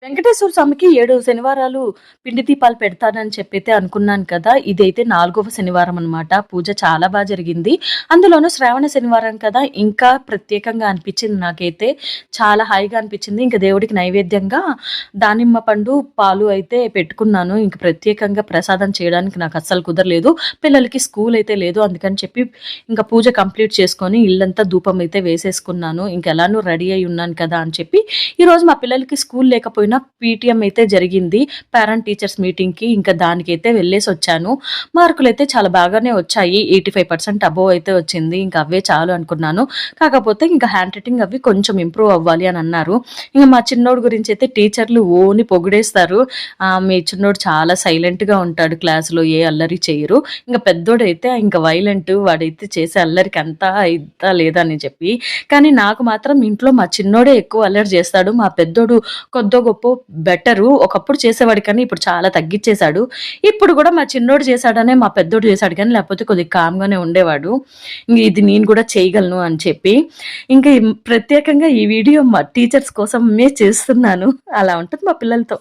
వెంకటేశ్వర స్వామికి 7 శనివారాలు పిండి దీపాలు పెడతానని చెప్పైతే అనుకున్నాను కదా! ఇదైతే 4వ శనివారం అనమాట. పూజ చాలా జరిగింది. అందులోనూ శ్రావణ శనివారం కదా! ఇంకా ప్రత్యేకంగా అనిపించింది నాకైతే. చాలా హాయిగా అనిపించింది. ఇంక దేవుడికి నైవేద్యంగా దానిమ్మ పండు, పాలు అయితే పెట్టుకున్నాను. ఇంక ప్రత్యేకంగా ప్రసాదం చేయడానికి నాకు అస్సలు కుదరలేదు. పిల్లలకి స్కూల్ అయితే లేదు. అందుకని చెప్పి ఇంక పూజ కంప్లీట్ చేసుకొని ఇల్లంతా ధూపం అయితే వేసేసుకున్నాను. ఇంకెలానూ రెడీ అయ్యి ఉన్నాను కదా! అని చెప్పి ఈరోజు మా పిల్లలకి స్కూల్ లేకపోయినా పీటీఎం అయితే జరిగింది. పేరెంట్ టీచర్స్ మీటింగ్‌కి ఇంకా దానికైతే వెళ్ళేసొచ్చాను. మార్కులైతే చాలా బాగానే వచ్చాయి. 85% అబోవ్ అయితే వచ్చింది. ఇంక అవే చాలు అనుకున్నాను. కాకపోతే ఇంకా హ్యాండ్ రైటింగ్ అవి కొంచెం ఇంప్రూవ్ అవ్వాలి అని అన్నారు. ఇంక మా చిన్నోడు గురించి అయితే టీచర్లు ఓని పొగిడేస్తారు. మీ చిన్నోడు చాలా సైలెంట్‌గా ఉంటాడు క్లాస్‌లో ఏ అల్లరి చేయరు. ఇంక పెద్దోడైతే ఇంక వైలెంట్ వాడైతే చేసే అల్లరికి అంతా ఇంతా లేదని చెప్పి. కానీ నాకు మాత్రం ఇంట్లో మా చిన్నోడే ఎక్కువ అల్లరి చేస్తాడు. మా పెద్దోడు కొద్దో గొప్పో బెటరు. ఒకప్పుడు చేసేవాడు కానీ ఇప్పుడు చాలా తగ్గిచ్చేశాడు. ఇప్పుడు కూడా మా చిన్నోడు చేశాడనే మా పెద్దోడు చేశాడు కానీ లేకపోతే కొద్దిగా కామ్‌గానే ఉండేవాడు. ఇది నేను కూడా చేయగలను అని చెప్పి. ఇంకా ప్రత్యేకంగా ఈ వీడియో మా టీచర్స్ కోసమే చేస్తున్నాను. అలా ఉంటుంది మా పిల్లలతో.